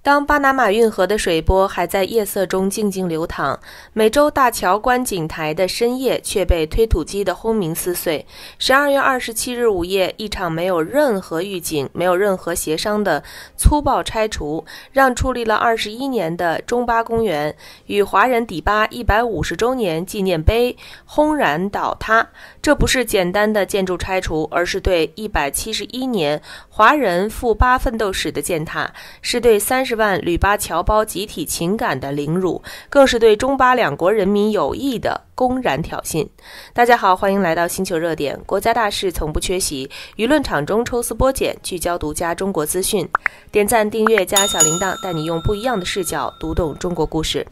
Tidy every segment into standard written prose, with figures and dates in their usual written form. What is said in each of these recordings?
當巴拿馬運河的水波還在夜色中靜靜流淌，美洲大橋觀景台的深夜卻被推土機的轟鳴撕碎。12月27日午夜，一場沒有任何預警、沒有任何協商的粗暴拆除，讓矗立了21年的中巴公園與華人抵巴150周年紀念碑轟然倒塌。這不是簡單的建築拆除，而是對171年華人赴巴奮鬥史的踐踏，是對30萬旅巴僑胞集體情感的凌辱，更是對中巴兩國人民友誼的公然挑釁。大家好，歡迎來到星球熱點，國家大事從不缺席，輿論場中抽絲剝繭，聚焦獨家中國資訊。點讚、訂閱加小鈴鐺，帶你用不一樣的視角讀懂中國故事。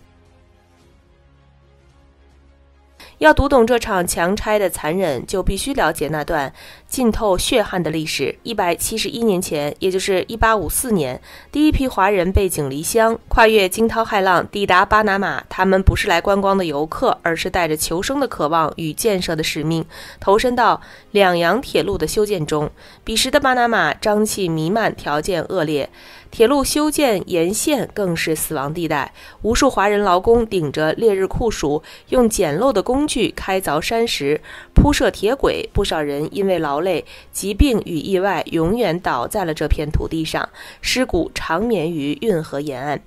要讀懂這場強拆的殘忍，就必須了解那段浸透血汗的歷史。171年前，也就是1854年，第一批華人背井離鄉，跨越驚濤駭浪，抵達巴拿馬。他們不是來觀光的遊客，而是帶着求生的渴望與建設的使命，投身到兩洋鐵路的修建中。彼時的巴拿馬瘴氣彌漫，條件惡劣，鐵路修建沿線更是死亡地帶。無數華人勞工頂着烈日酷暑，用簡陋的工具開鑿山石，鋪設鐵軌。不少人因為勞累、疾病與意外，永遠倒在了這片土地上，屍骨長眠於運河沿岸，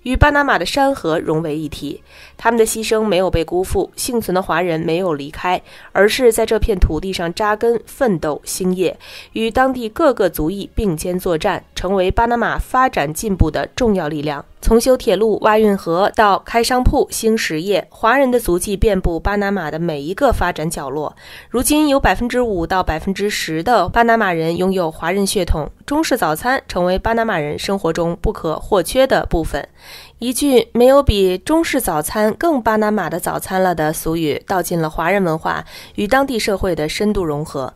與巴拿馬的山河融為一體。他們的犧牲沒有被辜負，幸存的華人沒有離開，而是在這片土地上扎根、奮鬥、興業，與當地各個族裔並肩作戰，成為巴拿馬發展進步的重要力量。從修鐵路、挖運河到開商鋪、興實業，華人的足跡遍布巴拿馬的每一個發展角落。如今有5%到10%的巴拿馬人擁有華人血統，中式早餐成為巴拿馬人生活中不可或缺的部分。一句沒有比中式早餐更巴拿馬的早餐了的俗語，道盡了華人文化與當地社會的深度融合。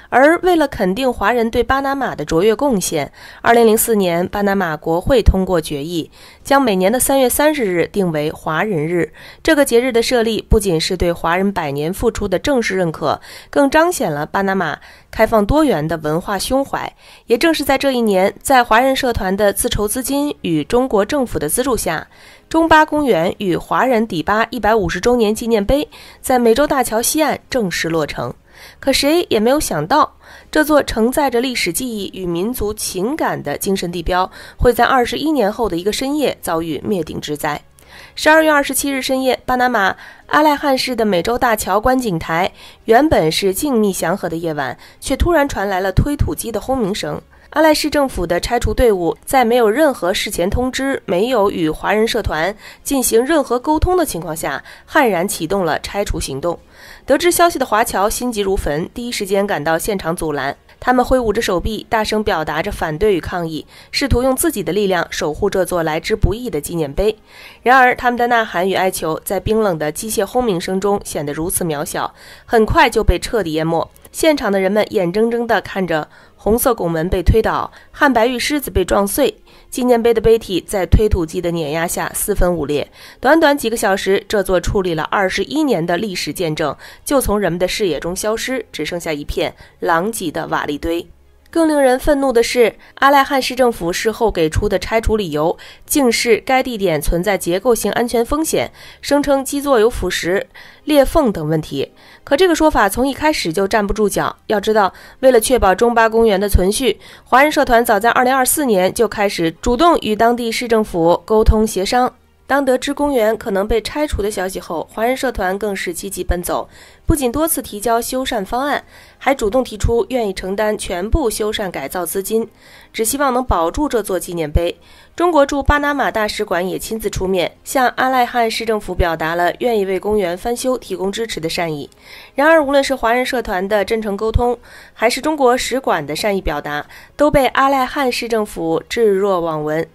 而為了肯定華人對巴拿馬的卓越貢獻，2004年巴拿馬國會通過決議，將每年的3月30日定為華人日。這個節日的設立不僅是對華人100年付出的正式認可，更彰顯了巴拿馬開放多元的文化胸懷。也正是在這一年，在華人社團的自籌資金與中國政府的資助下，中巴公園與華人抵巴150周年紀念碑在美洲大橋西岸正式落成。可誰也沒有想到，這座承載着歷史記憶與民族情感的精神地標，會在21年後的一個深夜遭遇滅頂之災。12月27日深夜，巴拿馬阿賴漢市的美洲大橋觀景台原本是靜謐祥和的夜晚，卻突然傳來了推土機的轟鳴聲。阿賴市政府的拆除隊伍在沒有任何事前通知、沒有與華人社團進行任何溝通的情況下，悍然啟動了拆除行動。得知消息的華僑心急如焚，第一時間趕到現場阻攔。他們揮舞着手臂，大聲表達着反對與抗議，試圖用自己的力量守護這座來之不易的紀念碑。然而，他們的吶喊與哀求在冰冷的機械轟鳴聲中顯得如此渺小，很快就被徹底淹沒。現場的人們眼睜睜地看着紅色拱門被推倒，漢白玉獅子被撞碎，紀念碑的碑體在推土機的碾壓下四分五裂。短短幾個小時，這座矗立了21年的歷史見證就從人們的視野中消失，只剩下一片狼藉的瓦礫堆。更令人憤怒的是，阿賴漢市政府事後給出的拆除理由竟是該地點存在結構性安全風險，聲稱基座有腐蝕、裂縫等問題。可這個說法從一開始就站不住腳。要知道，為了確保中巴公園的存續，華人社團早在2024年就開始主動與當地市政府溝通協商。當得知公園可能被拆除的消息後，華人社團更是積極奔走，不僅多次提交修繕方案，還主動提出願意承擔全部修繕改造資金，只希望能保住這座紀念碑。中國駐巴拿馬大使館也親自出面，向阿賴漢市政府表達了願意為公園翻修提供支持的善意。然而，無論是華人社團的真誠溝通，還是中國使館的善意表達，都被阿賴漢市政府置若罔聞。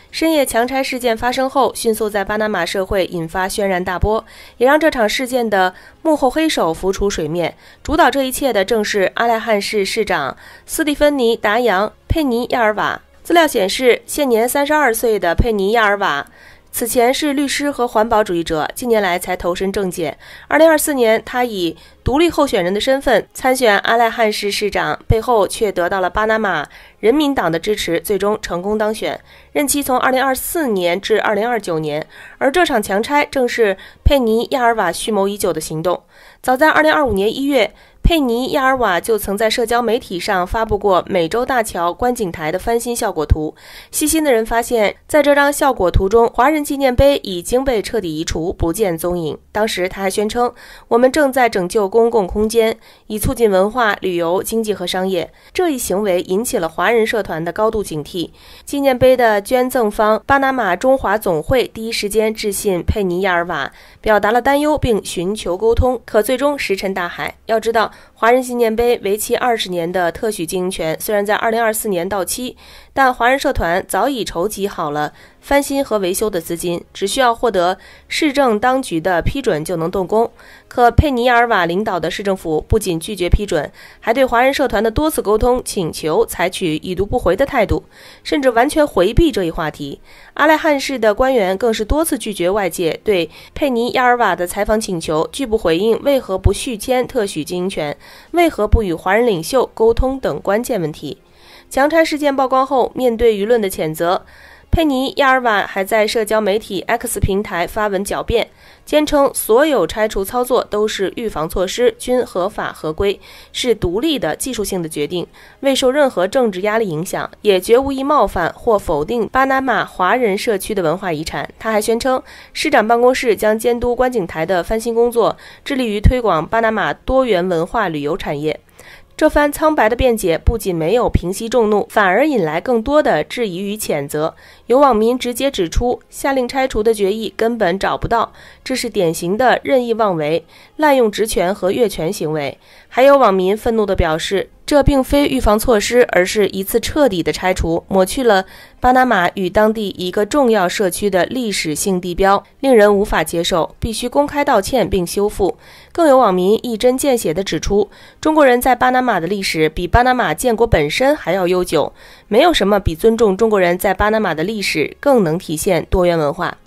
深夜强拆事件發生後，迅速在巴拿馬社會引發軒然大波，也讓這場事件的幕後黑手浮出水面。主導這一切的正是阿賴漢市市長斯蒂芬妮·達揚·佩尼亞爾瓦。資料顯示，現年32歲的佩尼亞爾瓦此前是律師和環保主義者，近年來才投身政界。2024年，他以獨立候選人的身份參選阿賴漢市市長，背後卻得到了巴拿馬人民黨的支持，最終成功當選，任期從2024年至2029年。而這場強拆正是佩尼亞爾瓦蓄謀已久的行動。早在2025年1月，佩尼亞爾瓦就曾在社交媒體上發布過美洲大橋觀景台的翻新效果圖。細心的人發現，在這張效果圖中，華人紀念碑已經被徹底移除，不見蹤影。當時他還宣稱，我們正在拯救公共空間，以促進文化、旅遊、經濟和商業。這一行為引起了華人社團的高度警惕。紀念碑的捐贈方巴拿馬中華總會第一時間致信佩尼亞爾瓦，表達了擔憂並尋求溝通，可最終石沉大海。要知道，華人紀念碑為期20年的特許經營權雖然在2024年到期，但華人社團早已籌集好了翻新和維修的資金，只需要獲得市政當局的批准就能動工。可佩尼亞爾瓦領導的市政府不僅拒絕批准，還對華人社團的多次溝通請求採取已讀不回的態度，甚至完全回避這一話題。阿賴漢市的官員更是多次拒絕外界對佩尼亞爾瓦的採訪請求，拒不回應為何不續簽特許經營權，為何不與華人領袖溝通等關鍵問題。強拆事件曝光後，面對輿論的譴責，佩尼亞爾瓦還在社交媒體 X 平台發文狡辯，堅稱所有拆除操作都是預防措施，均合法合規，是獨立的技術性的決定，未受任何政治壓力影響，也絕無意冒犯或否定巴拿馬華人社區的文化遺產。他還宣稱，市長辦公室將監督觀景台的翻新工作，致力於推廣巴拿馬多元文化旅遊產業。這番蒼白的辯解不僅沒有平息眾怒，反而引來更多的質疑與譴責。有網民直接指出，下令拆除的決議根本找不到，這是典型的任意妄為、濫用職權和越權行為。還有網民憤怒地表示，這並非預防措施，而是一次徹底的拆除，抹去了巴拿馬與當地一個重要社區的歷史性地標，令人無法接受，必須公開道歉並修復。更有網民一針見血地指出，中國人在巴拿馬的歷史比巴拿馬建國本身還要悠久，沒有什麼比尊重中國人在巴拿馬的歷史更能體現多元文化。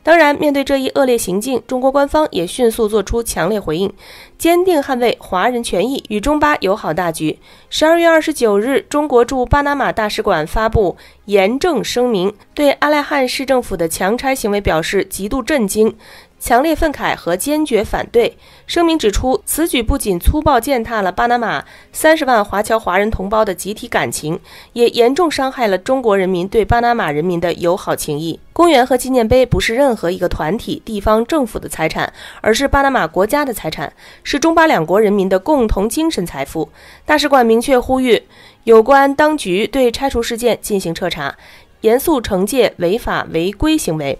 當然，面對這一惡劣行徑，中國官方也迅速做出強烈回應，堅定捍衛華人權益與中巴友好大局。12月29日，中國駐巴拿馬大使館發布嚴正聲明，對阿賴漢市政府的強拆行為表示極度震驚、強烈憤慨和堅決反對。聲明指出，此舉不僅粗暴踐踏了巴拿馬30萬華僑華人同胞的集體感情，也嚴重傷害了中國人民對巴拿馬人民的友好情誼。公園和紀念碑不是任何一個團體、地方政府的財產，而是巴拿馬國家的財產，是中巴兩國人民的共同精神財富。大使館明確呼籲有關當局對拆除事件進行徹查，嚴肅懲戒違法違規行為，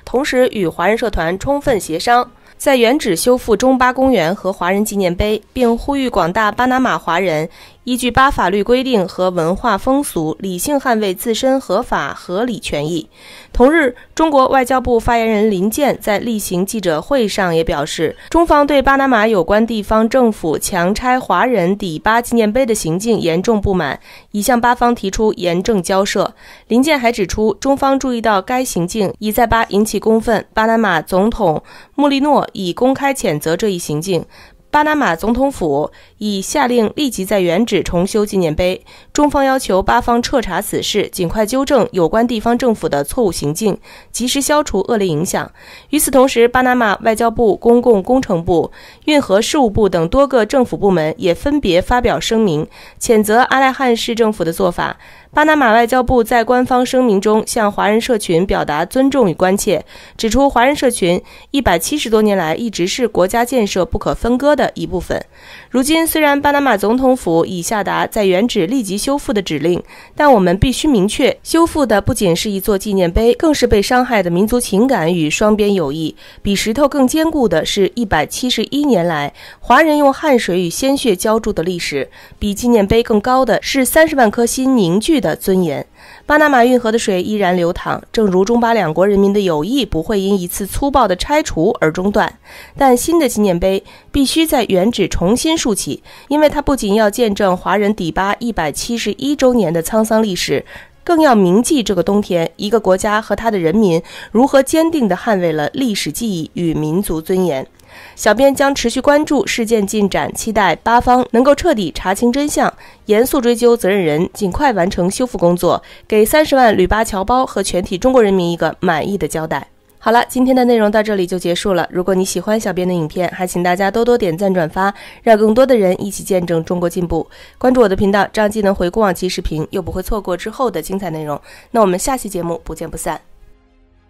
同時與華人社團充分協商，在原址修復中巴公園和華人紀念碑，並呼籲廣大巴拿馬華人依據巴法律規定和文化風俗，理性捍衛自身合法合理權益。同日，中國外交部發言人林健在例行記者會上也表示，中方對巴拿馬有關地方政府強拆華人底巴紀念碑的行徑嚴重不滿，已向巴方提出嚴正交涉。林健還指出，中方注意到該行徑已在巴引起公憤，巴拿馬總統穆利諾已公開譴責這一行徑。巴拿馬總統府已下令立即在原址重修紀念碑，中方要求巴方徹查此事，盡快糾正有關地方政府的錯誤行徑，及時消除惡劣影響。與此同時，巴拿馬外交部、公共工程部、運河事務部等多個政府部門也分別發表聲明，譴責阿賴漢市政府的做法。巴拿馬外交部在官方聲明中向華人社群表達尊重與關切，指出華人社群170多年來一直是國家建設不可分割的一部分。如今，雖然巴拿馬總統府已下達在原址立即修復的指令，但我們必須明確，修復的不僅是一座紀念碑，更是被傷害的民族情感與雙邊友誼。比石頭更堅固的是171年來華人用汗水與鮮血澆築的歷史，比紀念碑更高的是30萬顆心凝聚的尊嚴。巴拿馬運河的水依然流淌，正如中巴兩國人民的友誼不會因一次粗暴的拆除而中斷，但新的紀念碑必須在原址重新豎起，因為它不僅要見證華人底巴171周年的滄桑歷史，更要銘記這個冬天，一個國家和他的人民如何堅定地捍衛了歷史記憶與民族尊嚴。小編將持續關注事件進展，期待巴方能夠徹底查清真相，嚴肅追究責任人，盡快完成修復工作，給30萬旅巴僑胞和全體中國人民一個滿意的交代。好了，今天的內容到這裡就結束了。如果你喜歡小編的影片，還請大家多多點讚轉發，讓更多的人一起見證中國進步。關注我的頻道，這樣既能回顧往期視頻，又不會錯過之後的精彩內容。那我們下期節目不見不散。